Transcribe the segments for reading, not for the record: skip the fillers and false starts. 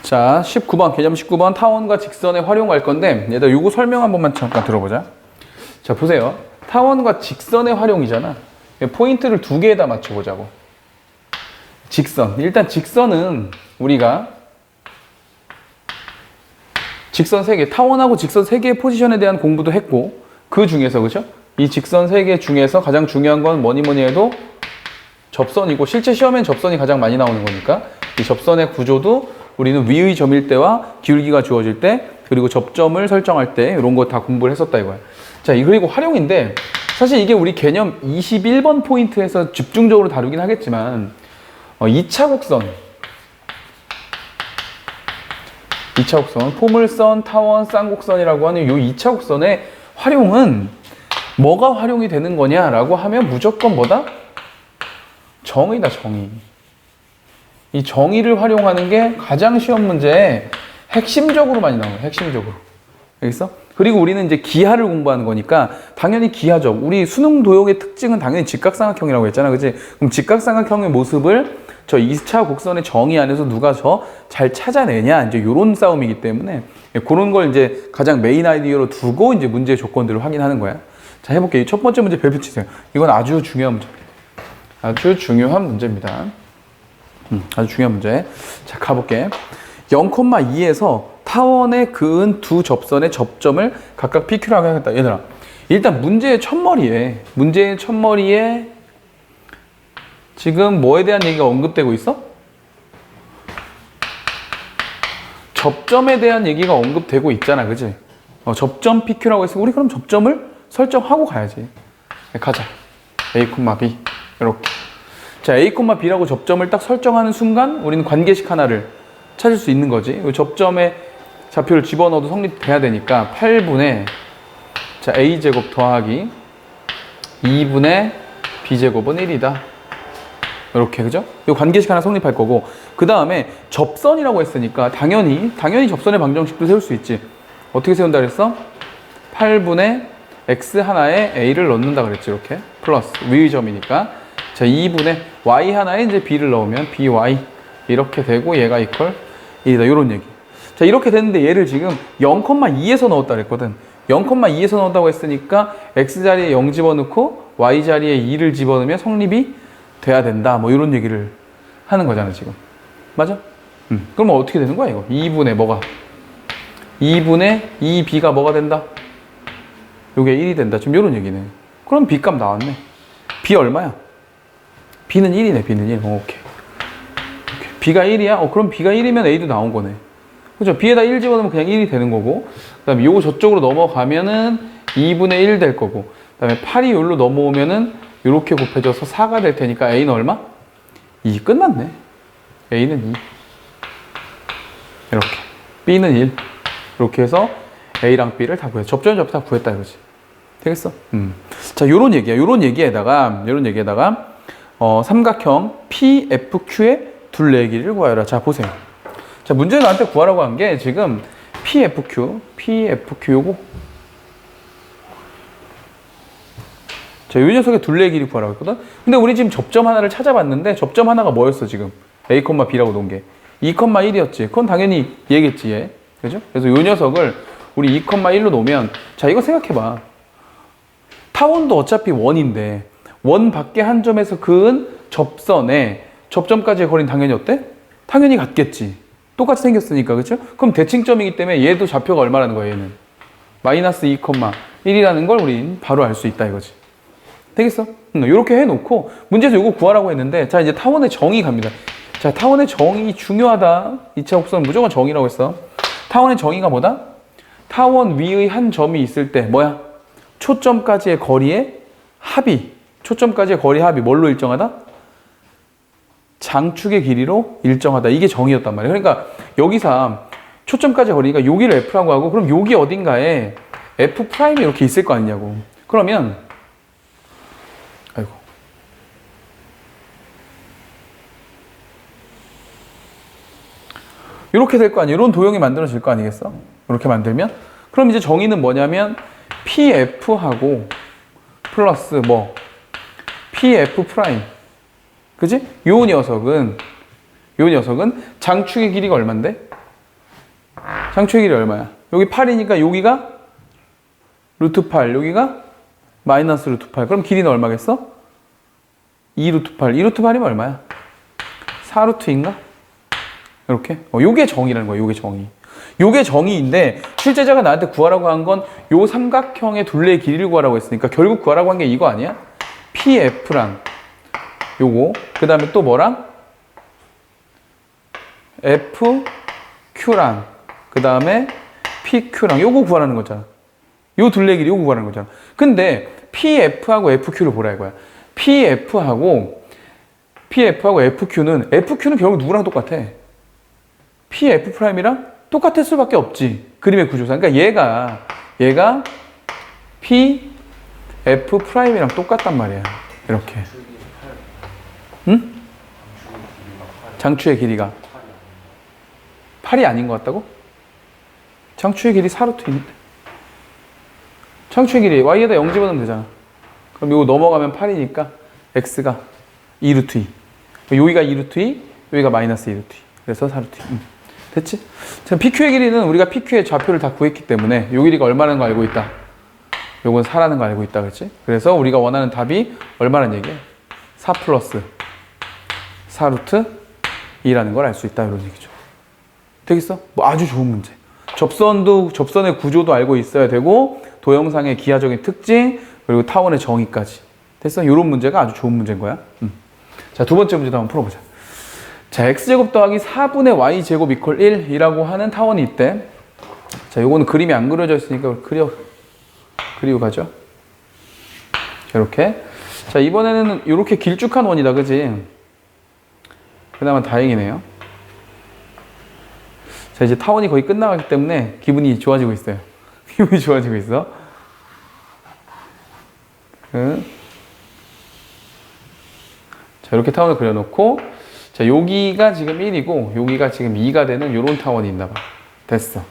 자, 19번, 개념 19번 타원과 직선의 활용할 건데 얘들아 요거 설명 한 번만 잠깐 들어보자. 자, 보세요. 타원과 직선의 활용이잖아. 포인트를 두 개에다 맞춰보자고. 직선. 일단 직선은 우리가 직선 3개, 타원하고 직선 3개의 포지션에 대한 공부도 했고 그 중에서 그죠? 이 직선 3개 중에서 가장 중요한 건 뭐니 해도 접선이고 실제 시험엔 접선이 가장 많이 나오는 거니까 이 접선의 구조도 우리는 위의 점일 때와 기울기가 주어질 때 그리고 접점을 설정할 때 이런 거 다 공부를 했었다 이거야. 자, 그리고 활용인데 사실 이게 우리 개념 21번 포인트에서 집중적으로 다루긴 하겠지만 2차 곡선, 포물선, 타원, 쌍곡선이라고 하는 이 2차 곡선의 활용은 뭐가 활용이 되는 거냐라고 하면 무조건 뭐다? 정의다, 정의. 이 정의를 활용하는 게 가장 시험 문제에 핵심적으로 많이 나와요. 핵심적으로. 알겠어? 그리고 우리는 이제 기하를 공부하는 거니까 당연히 기하적. 우리 수능 도형의 특징은 당연히 직각삼각형이라고 했잖아. 그치? 그럼 직각삼각형의 모습을 저 2차 곡선의 정의 안에서 누가 저 잘 찾아내냐. 이제 요런 싸움이기 때문에 그런 걸 이제 가장 메인 아이디어로 두고 이제 문제의 조건들을 확인하는 거야. 자, 해볼게요. 첫 번째 문제 별표 치세요. 이건 아주 중요한 문제입니다. 아주 중요한 문제입니다. 아주 중요한 문제. 자, 가볼게. 0,2에서 타원에 그은 두 접선의 접점을 각각 PQ라고 하겠다. 얘들아, 일단 문제의 첫머리에 지금 뭐에 대한 얘기가 언급되고 있어? 접점에 대한 얘기가 언급되고 있잖아. 그지? 접점 PQ라고 했으면 우리 그럼 접점을 설정하고 가야지. 가자. A, B 이렇게. 자, A, B라고 접점을 딱 설정하는 순간 우리는 관계식 하나를 찾을 수 있는 거지. 접점에 좌표를 집어넣어도 성립돼야 되니까 8분의 자, A제곱 더하기 2분의 B제곱은 1이다. 이렇게, 그죠? 이 관계식 하나 성립할 거고 그 다음에 접선이라고 했으니까 당연히 접선의 방정식도 세울 수 있지. 어떻게 세운다 그랬어? 8분의 X 하나에 A를 넣는다 그랬지. 이렇게 플러스 위의 점이니까 자, 2분의 y 하나에 이제 b를 넣으면 by 이렇게 되고 얘가 이퀄 1이다. 요런 얘기. 자, 이렇게 됐는데 얘를 지금 0,2에서 넣었다 그랬거든. 0,2에서 넣었다고 했으니까 x 자리에 0 집어넣고 y 자리에 2를 집어넣으면 성립이 돼야 된다. 뭐 이런 얘기를 하는 거잖아, 지금. 맞아? 그럼 어떻게 되는 거야, 이거? 2분의 뭐가? 2분의 2b가 뭐가 된다? 요게 1이 된다. 지금 요런 얘기네. 그럼 b값 나왔네. b 얼마야? b는 1이네, b는 1. 오케이. b가 1이야? 그럼 b가 1이면 a도 나온 거네. 그죠? b에다 1 집어넣으면 그냥 1이 되는 거고, 그 다음에 요거 저쪽으로 넘어가면은 2분의 1 될 거고, 그 다음에 8이 여기로 넘어오면은 요렇게 곱해져서 4가 될 테니까 a는 얼마? 2. 끝났네. a는 2. 이렇게. b는 1. 이렇게 해서 a랑 b를 다 구했어. 접점 다 구했다 이거지. 되겠어? 자, 요런 얘기에다가 삼각형 PFQ의 둘레길이를 구하여라. 자, 보세요. 자, 문제 나한테 구하라고 한 게 지금 PFQ 요거. 자, 요 녀석의 둘레 길이 구하라고 했거든? 근데 우리 지금 접점 하나를 찾아봤는데 접점 하나가 뭐였어, 지금? A, B라고 놓은 게. 2,1이었지. 그건 당연히 얘겠지, 얘. 그죠? 그래서 요 녀석을 우리 2,1로 놓으면, 자, 이거 생각해봐. 타원도 어차피 원인데, 원 밖에 한 점에서 그은 접선에 접점까지의 거리는 당연히 어때? 당연히 같겠지. 똑같이 생겼으니까, 그죠? 그럼 대칭점이기 때문에 얘도 좌표가 얼마라는 거야, 얘는? 마이너스 2,1이라는 걸 우린 바로 알 수 있다, 이거지. 되겠어? 이렇게 해놓고 문제에서 이거 구하라고 했는데 자, 이제 타원의 정의 갑니다. 자, 타원의 정의 중요하다. 2차 곡선 무조건 정의라고 했어. 타원의 정의가 뭐다? 타원 위의 한 점이 있을 때 뭐야? 초점까지의 거리의 합이. 초점까지의 거리 합이 뭘로 일정하다? 장축의 길이로 일정하다. 이게 정의였단 말이야. 그러니까 여기서 초점까지의 거리니까 여기를 F라고 하고 그럼 여기 어딘가에 F' 이렇게 있을 거 아니냐고. 그러면 이렇게 될 거 아니에요. 이런 도형이 만들어질 거 아니겠어? 이렇게 만들면? 그럼 이제 정의는 뭐냐면 PF하고 플러스 뭐 PF'. 그지? 요 녀석은 장축의 길이가 얼만데? 장초의 길이 얼마야? 여기 8이니까 여기가 루트 8, 여기가 마이너스 루트 8. 그럼 길이는 얼마겠어? 2 루트 8. 2 루트 8이면 얼마야? 4 루트인가? 이렇게. 요게 정의라는 거야. 요게 정의. 요게 정의인데 출제자가 나한테 구하라고 한 건 요 삼각형의 둘레의 길이를 구하라고 했으니까 결국 구하라고 한 게 이거 아니야? PF랑 요거 그 다음에 또 뭐랑? FQ랑 그 다음에 PQ랑 요거 구하라는 거잖아. 요 둘레의 길이 요거 구하라는 거잖아. 근데 PF하고 FQ를 보라 이거야. PF하고 FQ는 결국 누구랑 똑같아? PF'이랑 똑같을 수밖에 없지. 그림의 구조상. 그러니까 얘가 PF'이랑 똑같단 말이야. 이렇게. 응? 장추의 길이가 8이 아닌 것 같다고? 장추의 길이 4루트인데. 장추의 길이 y에다 0 집어넣으면 되잖아. 그럼 이거 넘어가면 8이니까 x가 2루트 2. 여기가 2루트 2, 여기가 마이너스 2루트 2. 그래서 4루트 2. 됐지? 자, PQ의 길이는 우리가 PQ의 좌표를 다 구했기 때문에 요 길이가 얼마라는 거 알고 있다. 요건 4라는 거 알고 있다. 그렇지? 그래서 우리가 원하는 답이 얼마라는 얘기야? 4 플러스 4루트 2라는 걸 알 수 있다. 이런 얘기죠. 되겠어? 뭐 아주 좋은 문제. 접선의 구조도 알고 있어야 되고 도형상의 기하적인 특징 그리고 타원의 정의까지. 됐어? 이런 문제가 아주 좋은 문제인 거야. 자, 두 번째 문제도 한번 풀어보자. 자, x제곱 더하기 4분의 y제곱 이퀄 1이라고 하는 타원이 있대. 자, 요거는 그림이 안 그려져 있으니까 그리고 가죠. 이렇게. 자, 이번에는 이렇게 길쭉한 원이다. 그지? 그나마 다행이네요. 자, 이제 타원이 거의 끝나가기 때문에 기분이 좋아지고 있어요. 기분이 좋아지고 있어. 자, 이렇게 타원을 그려놓고, 자, 여기가 지금 1이고, 여기가 지금 2가 되는 요런 타원이 있나 봐. 됐어.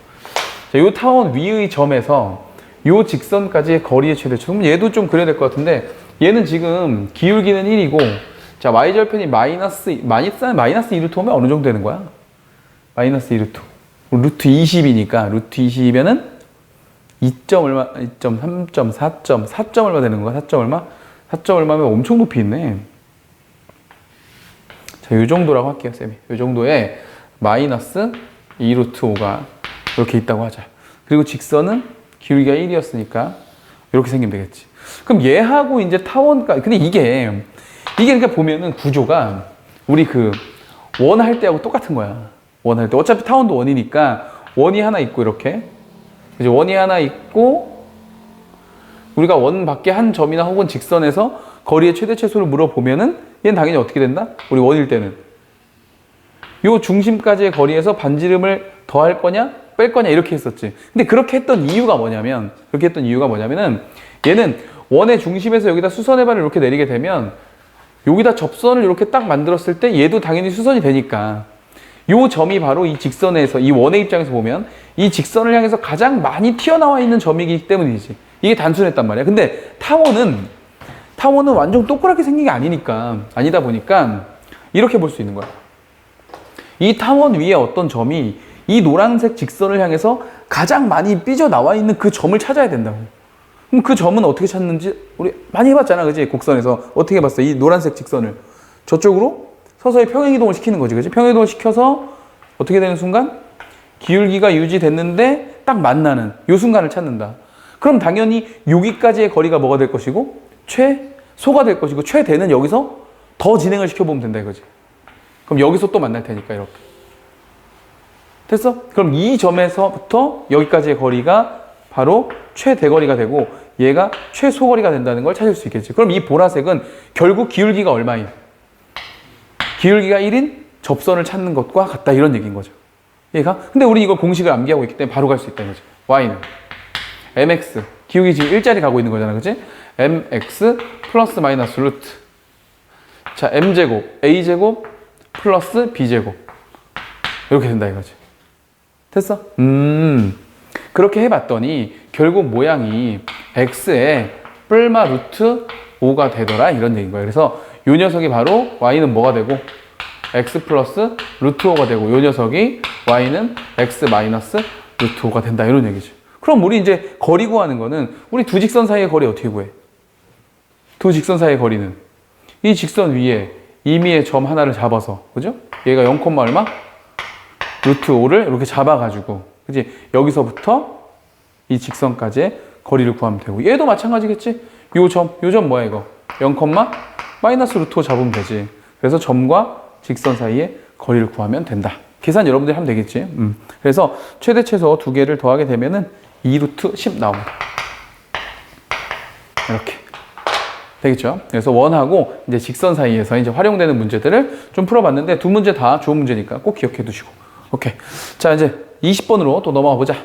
자, 요 타원 위의 점에서 요 직선까지의 거리의 최대치. 그럼 얘도 좀 그려야 될 것 같은데, 얘는 지금 기울기는 1이고, 자, y절편이 마이너스 2루트 오면 어느 정도 되는 거야? 마이너스 2루트. 루트 20이니까, 루트 20이면은 2점 얼마, 2점, 3점, 4점, 4점 얼마 되는 거야? 4점 얼마? 4점 얼마면 엄청 높이 있네. 자, 요 정도라고 할게요, 쌤이. 요 정도에 마이너스 2루트 5가 이렇게 있다고 하자. 그리고 직선은 기울기가 1이었으니까 이렇게 생기면 되겠지. 그럼 얘하고 이제 타원까지. 근데 이게 그러니까 보면은 구조가 우리 그 원 할 때하고 똑같은 거야. 원 할 때. 어차피 타원도 원이니까 원이 하나 있고 이렇게. 이제 원이 하나 있고 우리가 원 밖에 한 점이나 혹은 직선에서 거리의 최대 최소를 물어보면은 얘는 당연히 어떻게 된다? 우리 원일 때는 요 중심까지의 거리에서 반지름을 더할 거냐 뺄 거냐 이렇게 했었지. 근데 그렇게 했던 이유가 뭐냐면은 얘는 원의 중심에서 여기다 수선의 발을 이렇게 내리게 되면 여기다 접선을 이렇게 딱 만들었을 때 얘도 당연히 수선이 되니까 요 점이 바로 이 직선에서 이 원의 입장에서 보면 이 직선을 향해서 가장 많이 튀어나와 있는 점이기 때문이지. 이게 단순했단 말이야. 근데 타원은 완전 동그랗게 생긴 게 아니다 보니까 이렇게 볼 수 있는 거야. 이 타원 위에 어떤 점이 이 노란색 직선을 향해서 가장 많이 삐져나와 있는 그 점을 찾아야 된다고. 그럼 그 점은 어떻게 찾는지 우리 많이 해봤잖아. 그지? 곡선에서 어떻게 해봤어? 이 노란색 직선을 저쪽으로 서서히 평행이동을 시키는 거지. 그지? 평행이동을 시켜서 어떻게 되는 순간? 기울기가 유지됐는데 딱 만나는 이 순간을 찾는다. 그럼 당연히 여기까지의 거리가 뭐가 될 것이고 최소가 될 것이고 최대는 여기서 더 진행을 시켜보면 된다 이거지. 그럼 여기서 또 만날 테니까 이렇게. 됐어? 그럼 이 점에서부터 여기까지의 거리가 바로 최대거리가 되고 얘가 최소거리가 된다는 걸 찾을 수 있겠지. 그럼 이 보라색은 결국 기울기가 얼마인? 기울기가 1인 접선을 찾는 것과 같다 이런 얘기인 거죠. 얘가? 근데 우리 이걸 공식을 암기하고 있기 때문에 바로 갈 수 있다는 거죠. y는 mx 기울기 지금 일자리 가고 있는 거잖아. 그치? mx 플러스 마이너스 루트 자 m제곱 a제곱 플러스 b제곱 이렇게 된다 이거지. 됐어? 그렇게 해봤더니 결국 모양이 x에 뿔마 루트 5가 되더라 이런 얘기인 거야. 그래서 이 녀석이 바로 y는 뭐가 되고 x 플러스 루트 5가 되고 이 녀석이 y는 x 마이너스 루트 5가 된다 이런 얘기죠. 그럼 우리 이제 거리 구하는 거는 우리 두 직선 사이의 거리 어떻게 구해? 두 직선 사이의 거리는 이 직선 위에 임의의 점 하나를 잡아서 그죠? 얘가 0, 얼마? 루트 5를 이렇게 잡아가지고 그지? 여기서부터 이 직선까지의 거리를 구하면 되고 얘도 마찬가지겠지? 요 점 뭐야 이거? 0, 마이너스 루트 5 잡으면 되지. 그래서 점과 직선 사이의 거리를 구하면 된다. 계산 여러분들이 하면 되겠지. 그래서 최대 최소 두 개를 더하게 되면은 2루트 10 나옵니다. 이렇게 되겠죠. 그래서 원하고 이제 직선 사이에서 이제 활용되는 문제들을 좀 풀어봤는데 두 문제 다 좋은 문제니까 꼭 기억해 두시고. 오케이. 자, 이제 20번으로 또 넘어가 보자.